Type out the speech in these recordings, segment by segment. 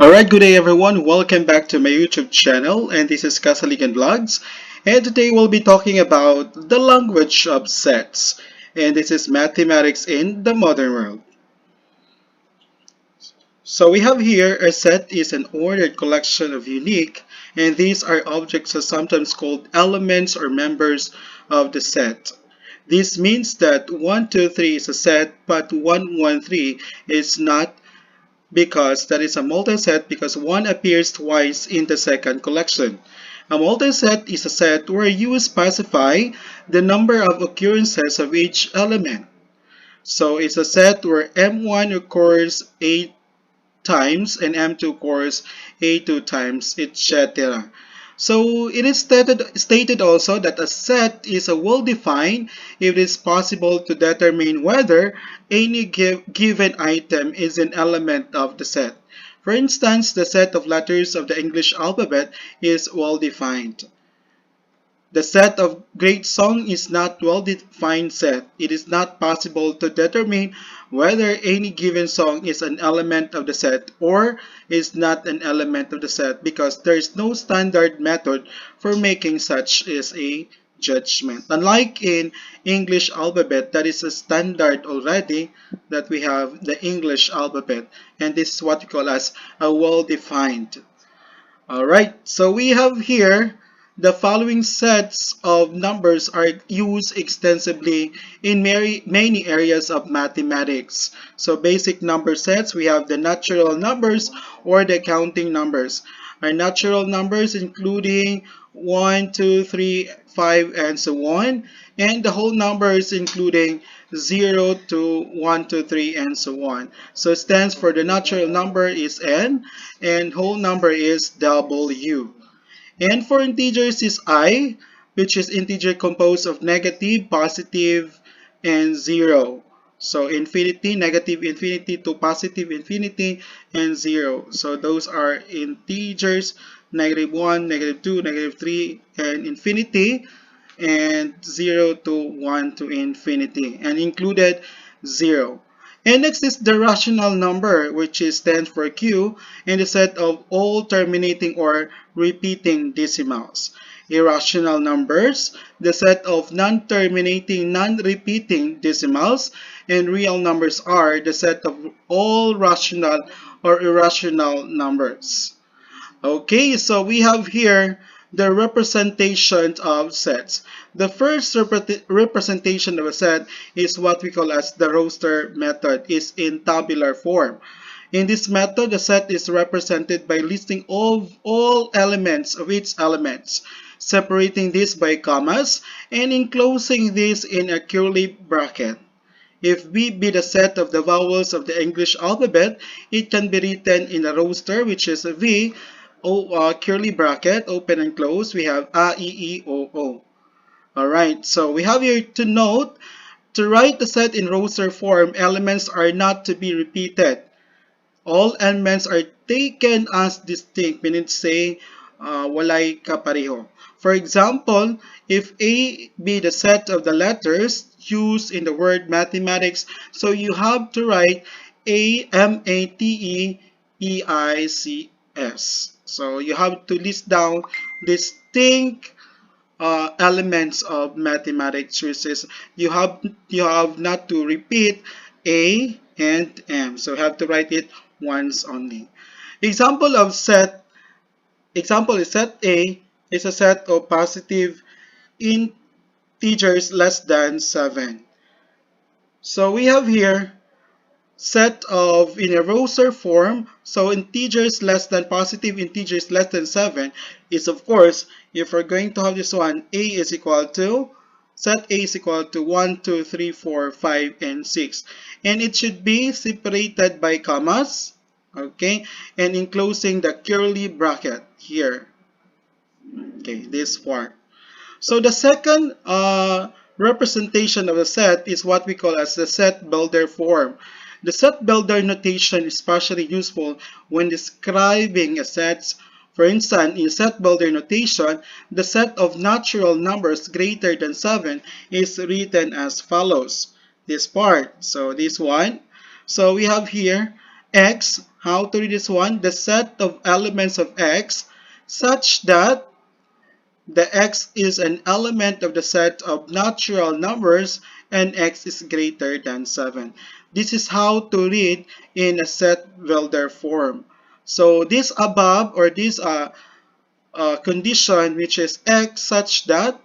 Alright, good day everyone. Welcome back to my YouTube channel, and this is Kasaligan Vlogs. And today we'll be talking about the language of sets. And this is mathematics in the modern world. So we have here a set is an ordered collection of unique, and these are objects are sometimes called elements or members of the set. This means that 1, 2, 3 is a set, but 1, 1, 3 is not, because that is a multiset because 1 appears twice in the second collection. A multiset is a set where you specify the number of occurrences of each element. So it's a set where M1 occurs 8 times and M2 occurs 82 times, etc. So it is stated also that a set is a well-defined if it is possible to determine whether any given item is an element of the set. For instance, the set of letters of the English alphabet is well-defined. The set of great song is not well-defined set. It is not possible to determine whether any given song is an element of the set or is not an element of the set because there is no standard method for making such as a judgment. Unlike in English alphabet, that is a standard already that we have the English alphabet, and this is what we call as a well-defined. Alright, so we have here the following sets of numbers are used extensively in many areas of mathematics. So basic number sets, we have the natural numbers or the counting numbers. Our natural numbers including 1, 2, 3, 5, and so on. And the whole numbers including 0 to 1, 2, 3, and so on. So it stands for the natural number is n and whole number is w. And for integers is I, which is integer composed of negative, positive, and 0. So infinity, negative infinity to positive infinity, and 0. So those are integers, negative 1, negative 2, negative 3, and infinity, and 0 to 1 to infinity, and included 0. And next is the rational number, which is stands for Q, and the set of all terminating or repeating decimals. Irrational numbers, the set of non-terminating, non-repeating decimals, and real numbers are the set of all rational or irrational numbers. Okay, so we have here the representation of sets. The first representation of a set is what we call as the roster method, is in tabular form. In this method, the set is represented by listing all elements of its elements, separating this by commas, and enclosing this in a curly bracket. If V be the set of the vowels of the English alphabet, it can be written in a roster, which is a V, curly bracket, open and close. We have A, E, E, O, O. Alright, so we have here to note, to write the set in roster form, elements are not to be repeated. All elements are taken as distinct, meaning to say, walay kapareho. For example, if A be the set of the letters used in the word mathematics, so you have to write A, M, A, T, E, E, I, C, S. So you have to list down distinct elements of mathematics, which is you have not to repeat A and M. So you have to write it once only. Example of set. Example is set A is a set of positive integers less than 7. So we have here set of in a roster form, so integers less than positive integers less than 7 is, of course, if we're going to have this one, A is equal to, set A is equal to 1, 2, 3, 4, 5, and 6. And it should be separated by commas, okay, and enclosing the curly bracket here. Okay, this part. So the second representation of a set is what we call as the set builder form. The set builder notation is especially useful when describing a set. For instance, in set builder notation, the set of natural numbers greater than 7 is written as follows. This part, so this one. So we have here x, how to read this one? The set of elements of x such that the x is an element of the set of natural numbers and x is greater than 7. This is how to read in a set builder form. So this above, or this condition, which is x such that,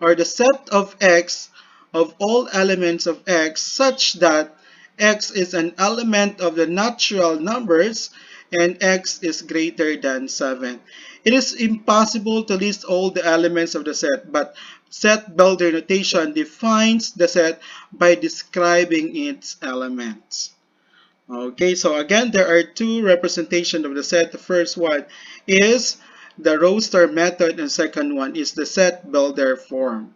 or the set of x of all elements of x such that x is an element of the natural numbers and x is greater than 7. It is impossible to list all the elements of the set, but set builder notation defines the set by describing its elements. Okay, so again, there are two representations of the set. The first one is the roster method, and second one is the set builder form.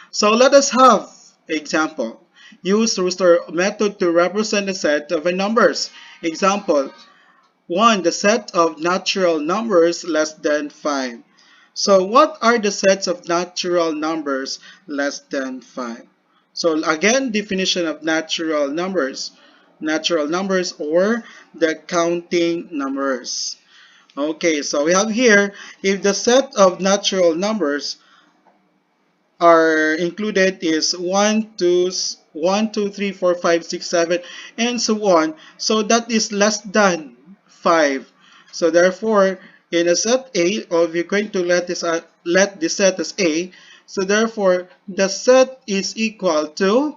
So let us have example. Use roster method to represent a set of numbers. Example 1. The set of natural numbers less than 5. So what are the sets of natural numbers less than 5? So again, definition of natural numbers. Natural numbers, or the counting numbers. Okay, so we have here, if the set of natural numbers are included is 1, 2, 3, 4, 5, 6, 7, and so on. So that is less than 5. So therefore, in a set A, or we're going to let this set as A, so therefore the set is equal to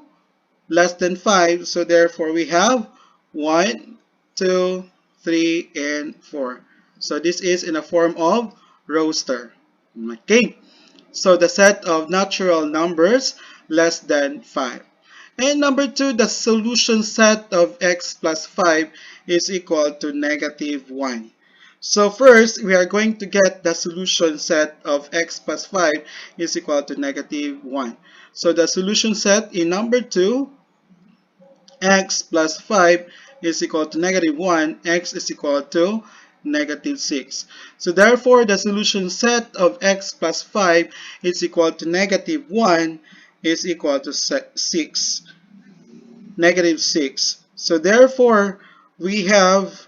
less than 5. So therefore we have 1, 2, 3, and 4. So this is in a form of roster. Okay. So the set of natural numbers less than 5. And number 2, the solution set of x plus 5 is equal to negative 1. So first, we are going to get the solution set of x plus 5 is equal to negative 1. So the solution set in number 2, x plus 5 is equal to negative 1, x is equal to negative 6. So therefore, the solution set of x plus 5 is equal to negative 1 is equal to 6. Negative 6. So therefore, we have,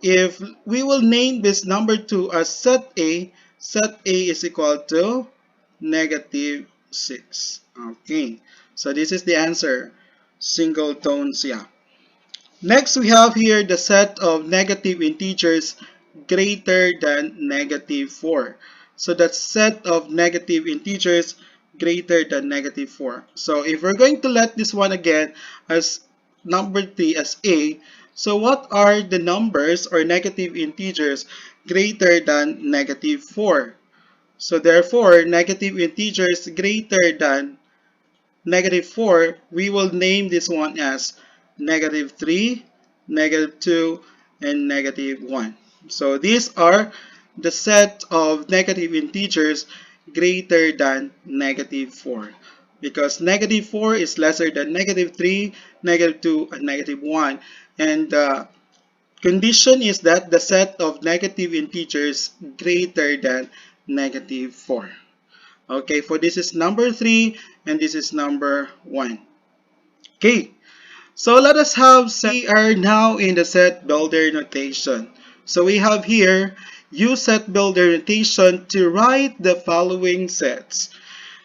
if we will name this number 2 as set A is equal to negative 6. Okay, so this is the answer. Singletons, yeah. Next, we have here the set of negative integers greater than negative 4. So that set of negative integers greater than negative 4. So if we're going to let this one again as number 3 as A, so what are the numbers or negative integers greater than negative 4? So therefore, negative integers greater than negative 4, we will name this one as negative 3, negative 2, and negative 1. So these are the set of negative integers greater than negative 4. Because negative 4 is lesser than negative 3, negative 2, and negative 1. And the condition is that the set of negative integers greater than negative 4. Okay, for this is number 3 and this is number 1. Okay, so let us have, we are now in the set builder notation. So we have here, use set builder notation to write the following sets.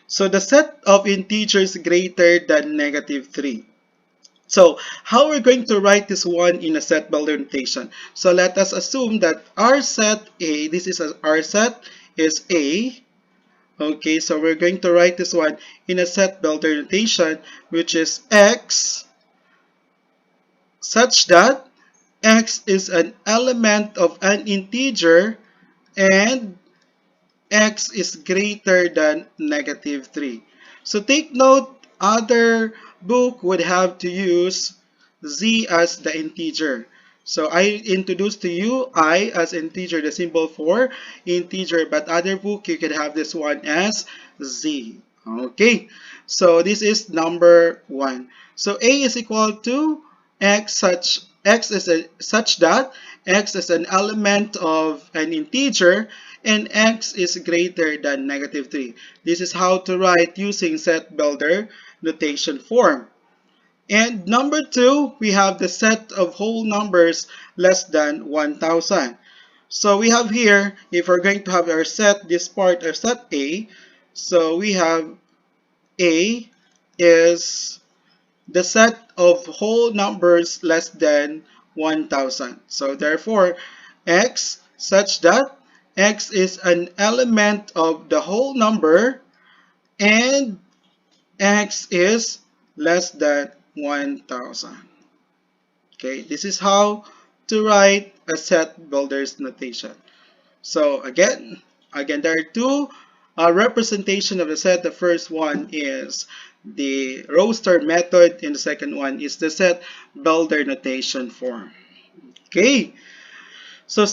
So the set of integers greater than negative 3. So how we're going to write this one in a set builder notation? So let us assume that our set A, this is our set is A. Okay, so we're going to write this one in a set builder notation, which is x such that x is an element of an integer and x is greater than negative 3. So take note, other book would have to use z as the integer. So I introduced to you I as integer, the symbol for integer, but other book you can have this one as z. Okay, so this is number 1. So a is equal to such that x is an element of an integer and x is greater than negative 3. This is how to write using set builder notation form. And number 2, we have the set of whole numbers less than 1000. So we have here, if we're going to have our set, this part, our set A, so we have A is the set of whole numbers less than 1000. So therefore, x such that x is an element of the whole number and x is less than 1000. Okay, this is how to write a set builder's notation. So again, there are two representation of the set. The first one is the roster method, and the second one is the set builder notation form. Okay, so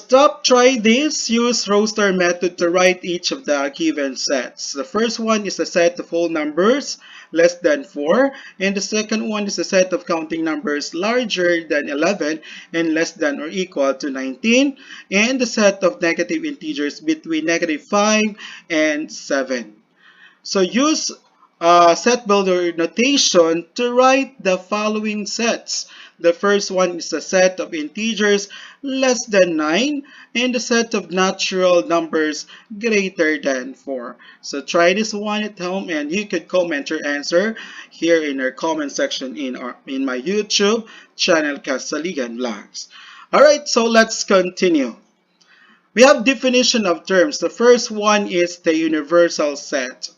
try this. Use roster method to write each of the given sets. The first one is a set of whole numbers less than 4, and the second one is a set of counting numbers larger than 11 and less than or equal to 19, and the set of negative integers between negative 5 and 7. So use set builder notation to write the following sets. The first one is a set of integers less than 9 and the set of natural numbers greater than 4. So try this one at home, and you could comment your answer here in our comment section in my YouTube channel, Kasaligan Vlogs. Alright, so let's continue. We have definition of terms. The first one is the universal set.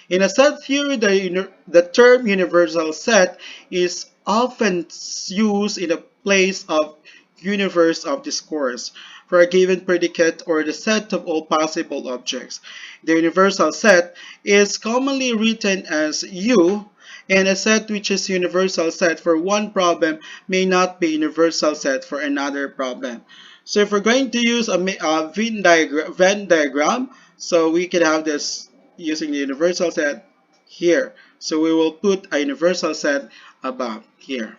In a set theory, the term universal set is often used in the place of universe of discourse for a given predicate or the set of all possible objects. The universal set is commonly written as U, and a set which is universal set for one problem may not be universal set for another problem. So if we're going to use a Venn diagram, so we can have this using the universal set here. So we will put a universal set above here.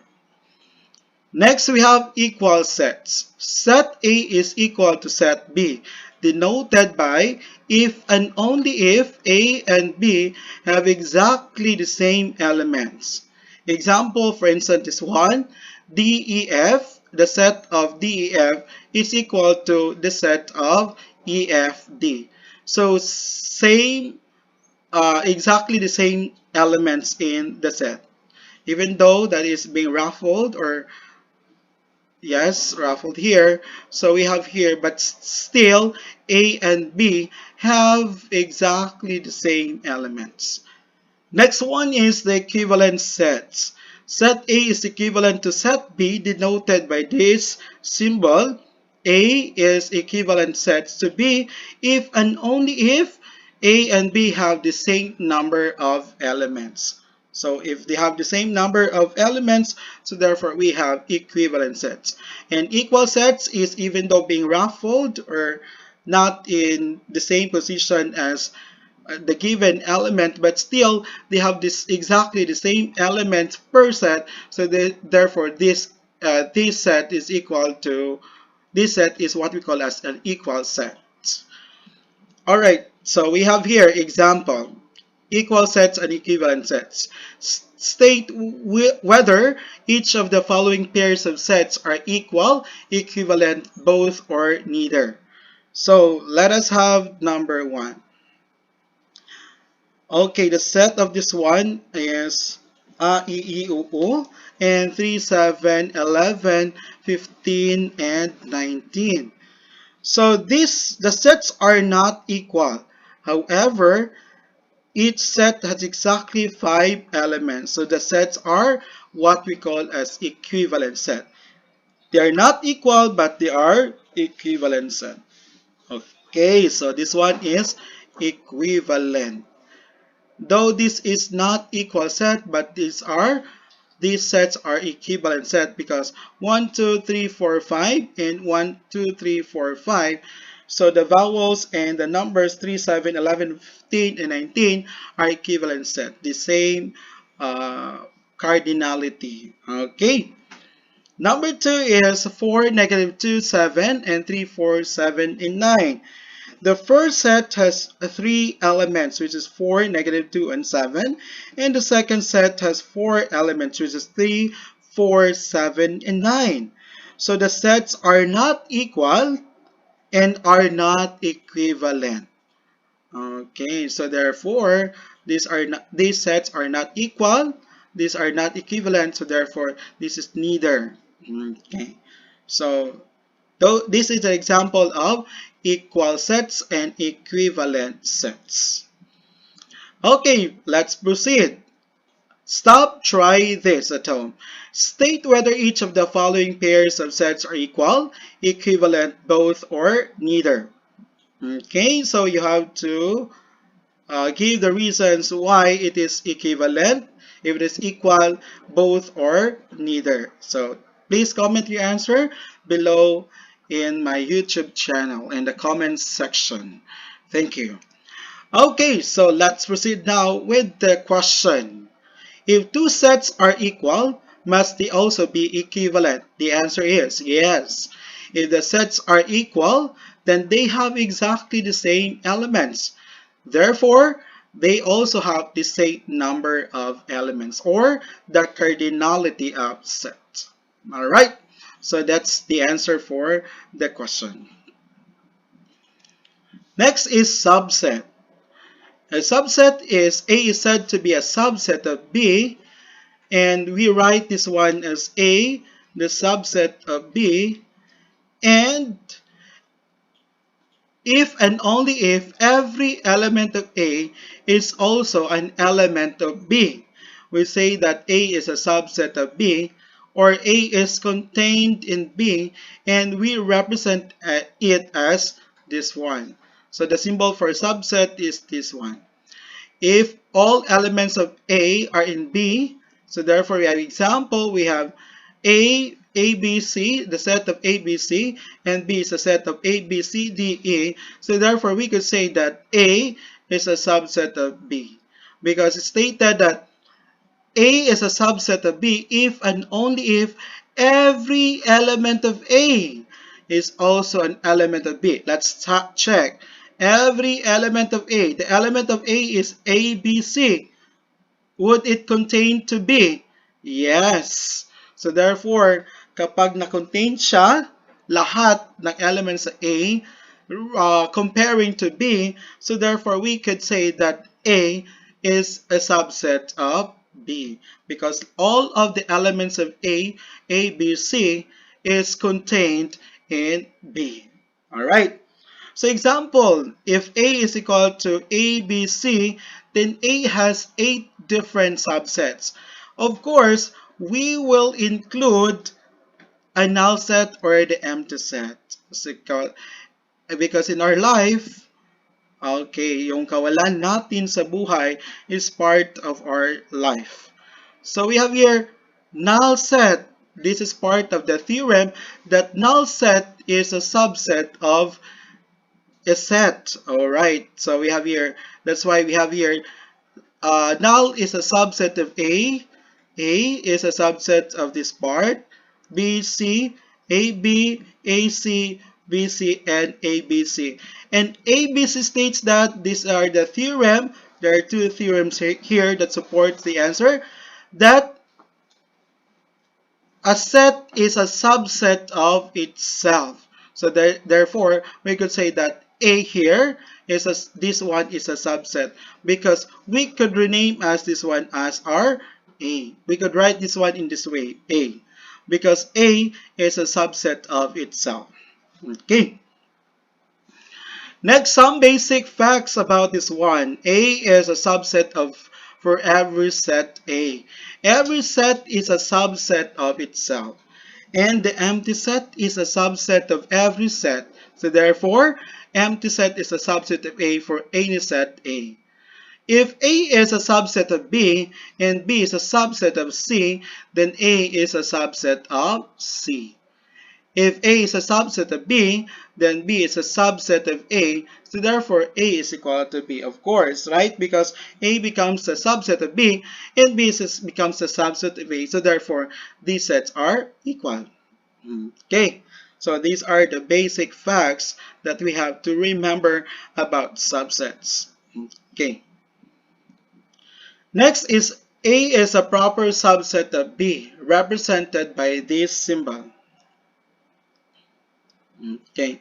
Next, we have equal sets. Set A is equal to set B, denoted by if and only if A and B have exactly the same elements. Example, for instance, is 1. DEF, the set of DEF is equal to the set of EFD. So exactly the same elements in the set. Even though that is being ruffled or yes, ruffled here. So we have here, but still A and B have exactly the same elements. Next one is the equivalent sets. Set A is equivalent to set B, denoted by this symbol. A is equivalent sets to B if and only if A and B have the same number of elements. So if they have the same number of elements, so therefore we have equivalent sets. And equal sets is even though being ruffled or not in the same position as the given element, but still they have this exactly the same element per set. So therefore this set is equal to this set is what we call as an equal set. Alright, so we have here example. Equal sets and equivalent sets. State whether each of the following pairs of sets are equal, equivalent, both, or neither. So let us have number 1. Okay, the set of this one is A, E, I, O, O, and 3, 7, 11, 15, and 19. So the sets are not equal. However, each set has exactly 5 elements. So the sets are what we call as equivalent set. They are not equal, but they are equivalent set. Okay, so this one is equivalent. Though this is not equal set, but these sets are equivalent set because 1, 2, 3, 4, 5 and 1, 2, 3, 4, 5. So the vowels and the numbers 3, 7, 11, 15, and 19 are equivalent set. The same cardinality. Okay. Number 2 is 4, negative 2, 7, and 3, 4, 7, and 9. The first set has three elements, which is 4, negative 2, and 7. And the second set has four elements, which is 3, 4, 7, and 9. So the sets are not equal and are not equivalent. Okay, so therefore, these sets are not equal, these are not equivalent, so therefore, this is neither. Okay, so though this is an example of equal sets and equivalent sets. Okay, let's proceed. Stop, try this at home. State whether each of the following pairs of sets are equal, equivalent, both, or neither. Okay, so you have to give the reasons why it is equivalent, if it is equal, both, or neither. So please comment your answer below in my YouTube channel in the comments section. Thank you. Okay, so let's proceed now with the question. If two sets are equal, must they also be equivalent? The answer is yes. If the sets are equal, then they have exactly the same elements. Therefore, they also have the same number of elements, or the cardinality of set. Alright, so that's the answer for the question. Next is subset. A subset is A is said to be a subset of B, and we write this one as A, the subset of B, and if and only if every element of A is also an element of B. We say that A is a subset of B, or A is contained in B, and we represent it as this one. So the symbol for subset is this one. If all elements of A are in B, so therefore we have example, we have B, C, the set of A, B, C, and B is a set of A, B, C, D, E. So therefore we could say that A is a subset of B, because it's stated that A is a subset of B if and only if every element of A is also an element of B. Let's check. Every element of A. The element of A is A, B, C. Would it contain to B? Yes. So therefore, kapag na-contain siya, lahat ng elements sa A, comparing to B, so therefore we could say that A is a subset of B, because all of the elements of A, B, C, is contained in B. Alright. So example, if A is equal to A, B, C, then A has 8 different subsets. Of course, we will include a null set or the empty set. Because in our life, okay, yung kawalan natin sa buhay is part of our life. So we have here null set. This is part of the theorem that null set is a subset of a set. Alright, so we have here, that's why we have here null is a subset of A is a subset of this part, B, C, AB, AC, BC, and ABC. And ABC states that these are the theorem, there are two theorems here that support the answer, that a set is a subset of itself. So therefore, we could say that A here is this one is a subset, because we could rename as this one as our A. We could write this one in this way, A, because A is a subset of itself. Okay. Next, some basic facts about this one. A is a subset of for every set A. Every set is a subset of itself. And the empty set is a subset of every set. So therefore, empty set is a subset of A for any set A. If A is a subset of B and B is a subset of C, then A is a subset of C. If A is a subset of B, then B is a subset of A, so therefore A is equal to B, of course, right? Because A becomes a subset of B and B becomes a subset of A, so therefore these sets are equal. Okay, So these are the basic facts that we have to remember about subsets. Okay. Next is A is a proper subset of B, represented by this symbol. Okay.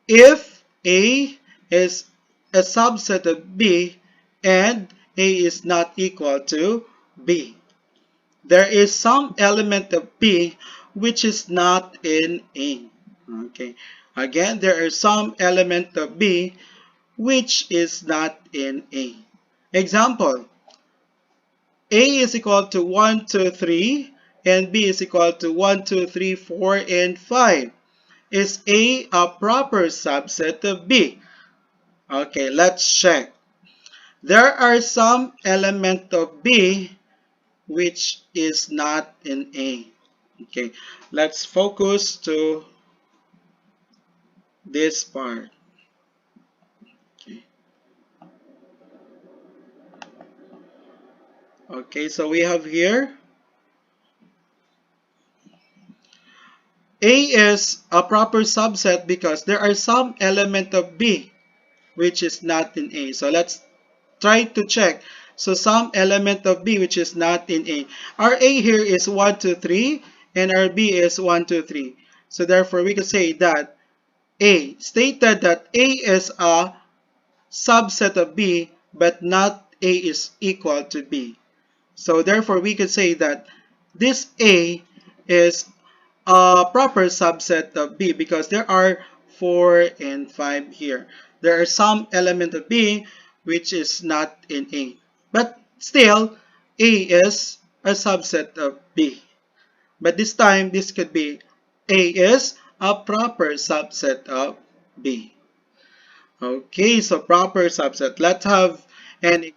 If A is a subset of B and A is not equal to B, there is some element of B which is not in A. Okay. Again, there are some element of B which is not in A. Example, A is equal to 1, 2, 3, and B is equal to 1, 2, 3, 4, and 5. Is A proper subset of B? Okay, let's check. There are some element of B which is not in A. Okay, let's focus to this part. Okay, okay, so we have here A is a proper subset because there are some element of B which is not in A. So let's try to check. So some element of B which is not in A. Our A here is 1, 2, 3 and our B is 1, 2, 3. So therefore we can say that A stated that A is a subset of B but not A is equal to B. So therefore we could say that this A is a proper subset of B because there are 4 and 5 here. There are some element of B which is not in A. But still, A is a subset of B. But this time, this could be A is a proper subset of B. Okay, so proper subset. Let's have an...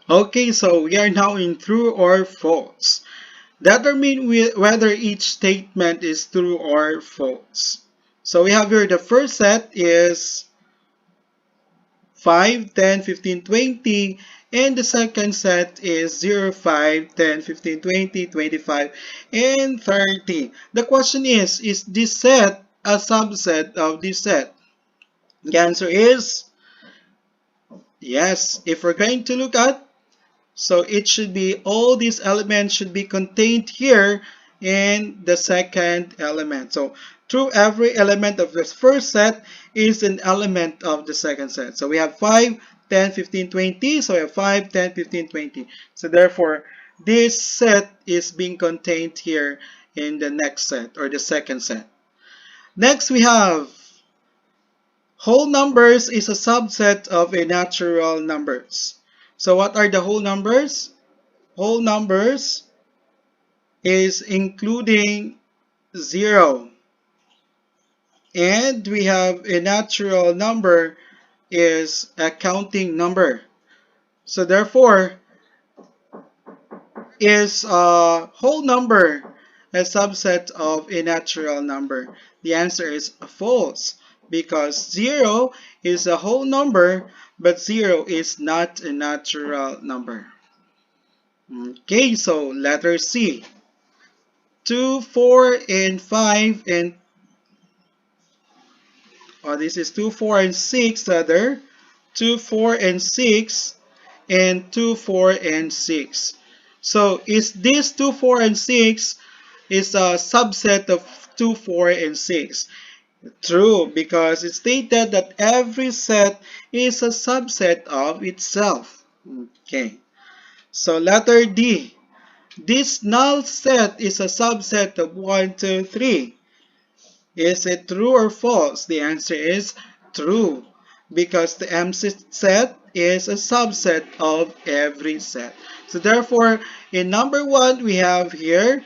Okay, so we are now in true or false. Determine whether each statement is true or false. So we have here the first set is 5, 10, 15, 20, and the second set is 0, 5, 10, 15, 20, 25, and 30. The question is this set a subset of this set? The answer is yes. If we're going to look at, so it should be, all these elements should be contained here in the second element. So through every element of this first set is an element of the second set. So we have 5, 10, 15, 20. So we have 5, 10, 15, 20. So therefore, this set is being contained here in the next set or the second set. Next we have whole numbers is a subset of a natural numbers. So what are the whole numbers? Whole numbers is including 0. And we have a natural number is a counting number. So therefore, is a whole number a subset of a natural number? The answer is false because 0 is a whole number but 0 is not a natural number. Okay, so letter C. 2, 4, and 5, and this is 2, 4, and 6 rather. 2, 4, and 6, and 2, 4, and 6. So is this 2, 4, and 6 is a subset of 2, 4, and 6? True, because it stated that every set is a subset of itself. Okay, so letter D. This null set is a subset of 1, 2, 3. Is it true or false? The answer is true because the M set is a subset of every set. So therefore, in number 1, we have here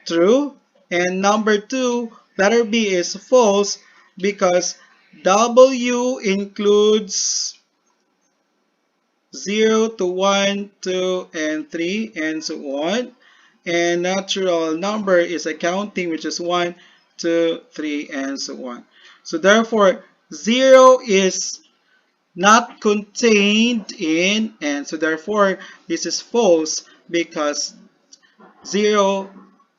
true, and number 2, letter B is false because W includes 0 to 1, 2, and 3, and so on. And natural number is a counting, which is 1, 2, 3, and so on. So therefore, 0 is not contained in N. So therefore, this is false because 0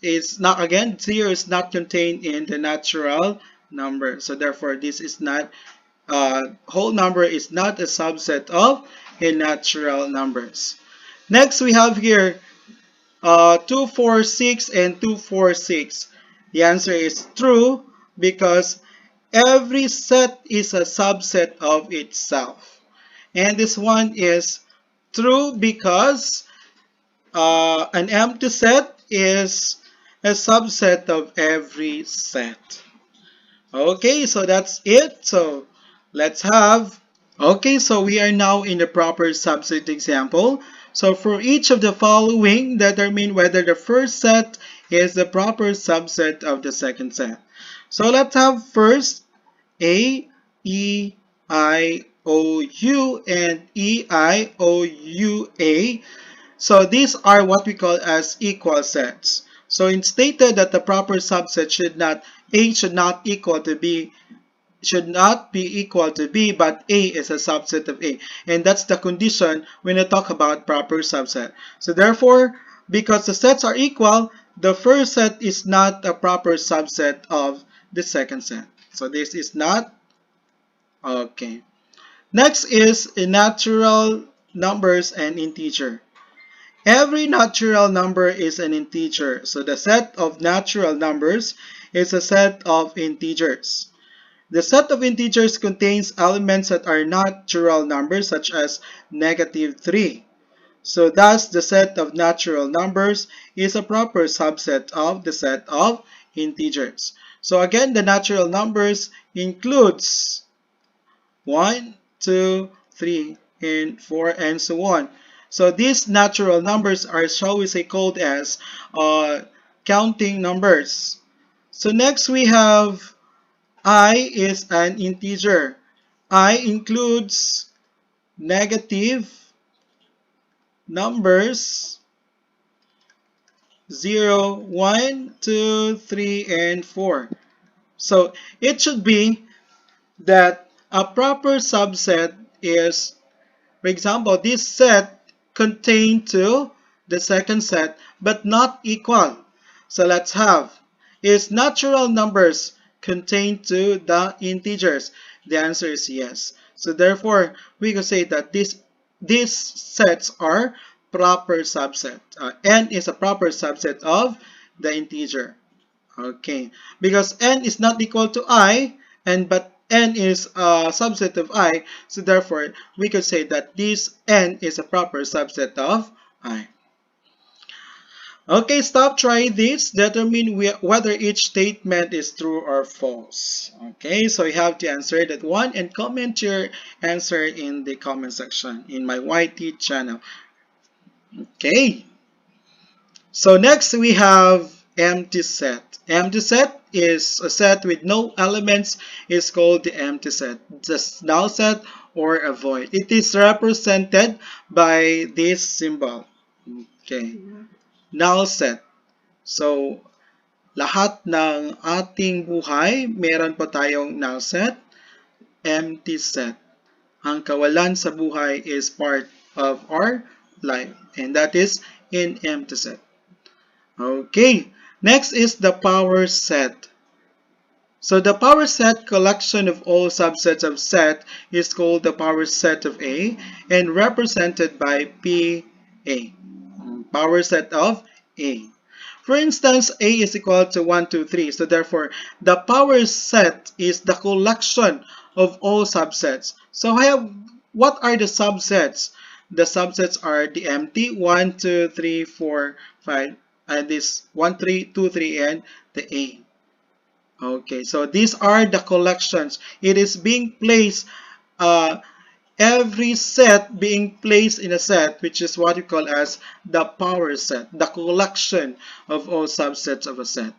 is not, again, 0 is not contained in the natural number. So therefore, this is not, whole number is not a subset of a natural numbers. Next, we have here 246 and 246. The answer is true because every set is a subset of itself. And this one is true because an empty set is a subset of every set. Okay, so that's it. So let's have. Okay, so we are now in the proper subset example. So for each of the following, determine whether the first set is the proper subset of the second set. So let's have first A, E, I, O, U, and E, I, O, U, A. So these are what we call as equal sets. So it's stated that the proper subset should not, A should not equal to B, should not be equal to B, but A is a subset of A. And that's the condition when I talk about proper subset. So therefore, because the sets are equal, the first set is not a proper subset of the second set. So this is not okay. Next is a natural numbers and integer. Every natural number is an integer. So the set of natural numbers is a set of integers. The set of integers contains elements that are natural numbers such as -3. So thus the set of natural numbers is a proper subset of the set of integers. So again, the natural numbers includes 1, 2, 3, and 4, and so on. So these natural numbers are, shall we say, called as counting numbers. So next we have I is an integer. I includes negative numbers 0, 1, 2, 3, and 4. So it should be that a proper subset is, for example, this set contain to the second set but not equal. So let's have, is natural numbers contain to the integers? The answer is yes. So therefore, we can say that these sets are proper subset. N is a proper subset of the integer. Okay, because n is not equal to I, and but n is a subset of I, so therefore we could say that this n is a proper subset of I. Okay, stop, try this. Determine whether each statement is true or false. Okay, so you have to answer that one and comment your answer in the comment section in my YT channel. Okay. So next we have empty set. Empty set is a set with no elements, is called the empty set. Just null set or a void. It is represented by this symbol. Okay. Null set. So lahat ng ating buhay, meron pa tayong null set, empty set. Ang kawalan sa buhay is part of our life, and that is in empty set. Okay, next is the power set. So the power set collection of all subsets of set is called the power set of A and represented by PA. Power set of A. For instance, A is equal to 1, 2, 3. So therefore, the power set is the collection of all subsets. So what are the subsets? The subsets are the empty 1, 2, 3, 4, 5, and this 1, 3, 2, 3, and the A. Okay, so these are the collections. It is being placed, every set being placed in a set, which is what we call as the power set, the collection of all subsets of a set.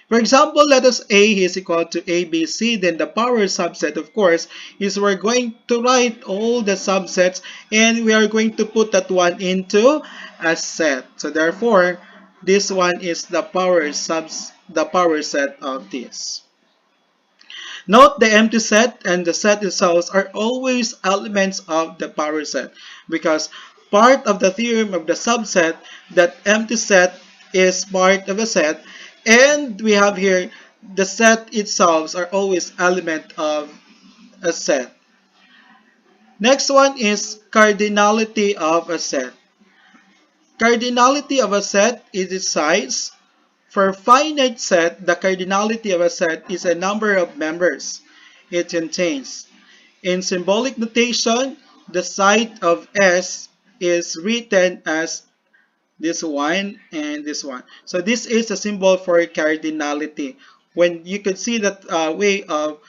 For example, let us A is equal to ABC, then the power subset, of course, is we're going to write all the subsets and we are going to put that one into a set. So therefore, this one is the power set of this. Note the empty set and the set themselves are always elements of the power set because part of the theorem of the subset that empty set is part of a set, and we have here the set itself are always element of a set. Next one is cardinality of a set. Cardinality of a set is its size. For finite set, the cardinality of a set is a number of members it contains. In symbolic notation, the site of S is written as this one and this one. So this is a symbol for cardinality. When you can see that way of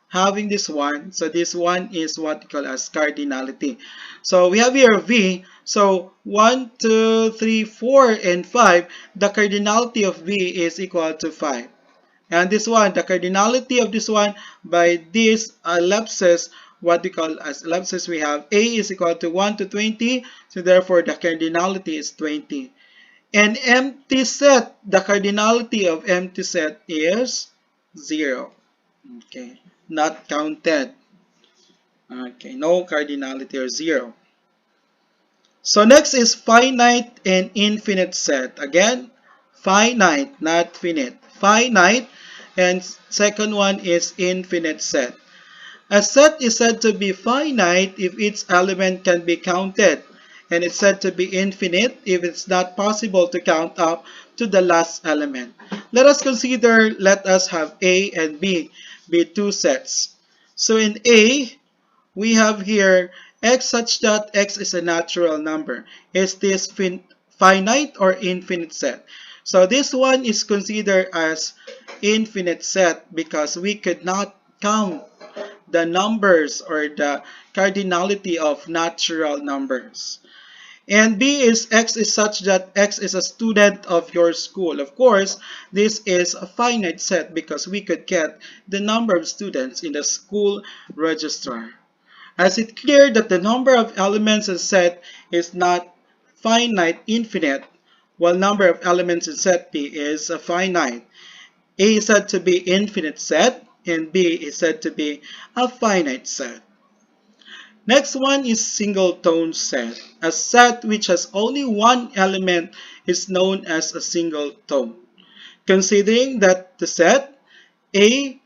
having this one, so this one is what we call as cardinality. So we have here V. So 1, 2, 3, 4, and 5. The cardinality of V is equal to 5. And this one, the cardinality of this one by this ellipsis, what we call as ellipsis, we have A is equal to 1 to 20. So therefore, the cardinality is 20. An empty set, the cardinality of empty set is 0. Okay, not counted. Okay, no cardinality or 0. So next is finite and infinite set. Again, finite, not finite. Finite, and second one is infinite set. A set is said to be finite if its element can be counted, and it's said to be infinite if it's not possible to count up to the last element. Let us consider, let us have A and B be two sets. So in A, we have here x such that x is a natural number. Is this finite or infinite set? So this one is considered as infinite set because we could not count the numbers or the cardinality of natural numbers. And B is x is such that x is a student of your school. Of course, this is a finite set because we could get the number of students in the school registrar. As it's clear that the number of elements in set is not finite infinite, while number of elements in set B is a finite. A is said to be infinite set, and B is said to be a finite set. Next one is single tone set. A set which has only one element is known as a single tone. Considering that the set A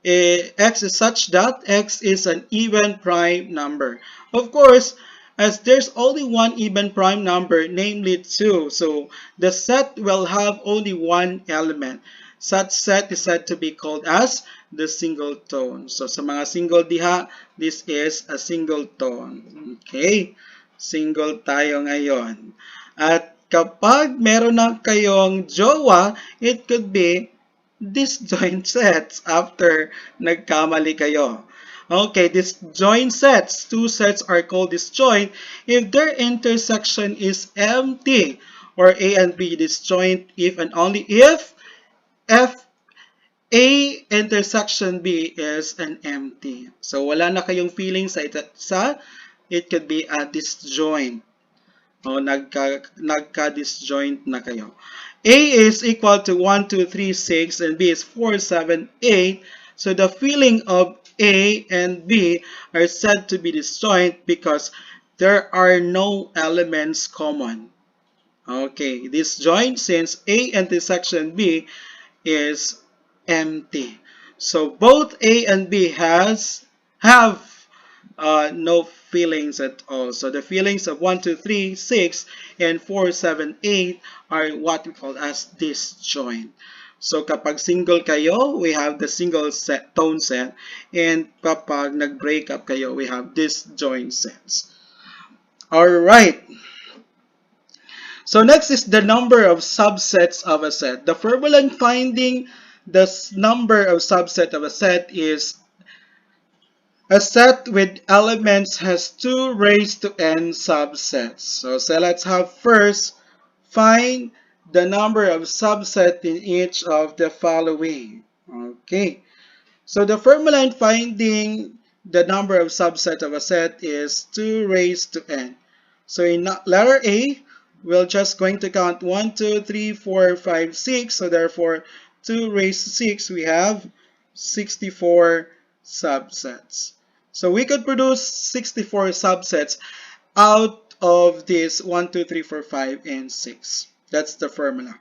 x is such that x is an even prime number. Of course, as there's only one even prime number, namely 2, so the set will have only one element. Such set is said to be called as the single tone. So sa mga single diha, this is a single tone. Okay? Single tayo ngayon. At kapag meron na kayong jowa, it could be disjoint sets after nagkamali kayo. Okay, disjoint sets. Two sets are called disjoint if their intersection is empty, or A and B disjoint if and only if F A intersection B is an empty. So wala na kayong feeling sa isa't isa. It could be a disjoint. O nagka-disjoint na kayo. A is equal to 1, 2, 3, 6, and B is 4, 7, 8. So the filling of A and B are said to be disjoint because there are no elements common. Okay, disjoint since A intersection B is empty. So both A and B have no fillings at all. So the fillings of 1, 2, 3, 6, and 4, 7, 8 are what we call as disjoint. So kapag single kayo, we have the single set, tone set. And kapag nag-break up kayo, we have disjoint sets. Alright. So next is the number of subsets of a set. The formula in finding the number of subset of a set is a set with elements has 2 raised to n subsets. So let's have first find the number of subsets in each of the following. Okay. So the formula in finding the number of subsets of a set is 2 raised to n. So in letter A, we're just going to count 1, 2, 3, 4, 5, 6. So therefore, 2 raised to 6, we have 64 subsets. So we could produce 64 subsets out of this 1, 2, 3, 4, 5, and 6. That's the formula.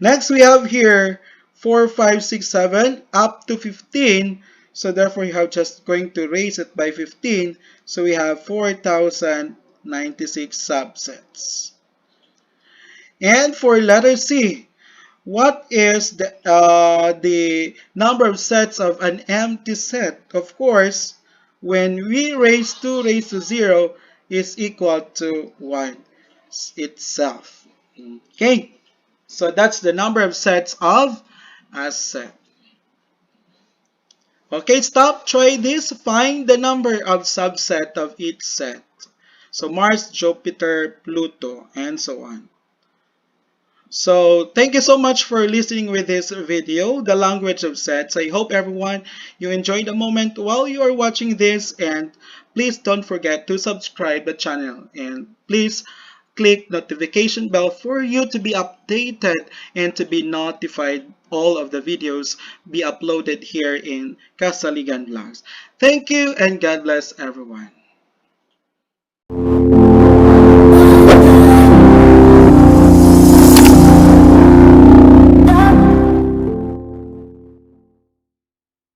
Next, we have here 4, 5, 6, 7 up to 15. So therefore, you have just going to raise it by 15. So we have 4,096 subsets. And for letter C, what is the number of sets of an empty set? Of course, when we raise 2 raised to 0 is equal to 1 itself. Okay, so that's the number of sets of a set. Okay, stop. Try this. Find the number of subset of each set. So Mars, Jupiter, Pluto, and so on. So thank you so much for listening with this video, the language of sets. I hope everyone you enjoyed the moment while you are watching this, and please don't forget to subscribe the channel, and please click notification bell for you to be updated and to be notified all of the videos be uploaded here in Kasaligan Vlogs. Thank you and God bless everyone.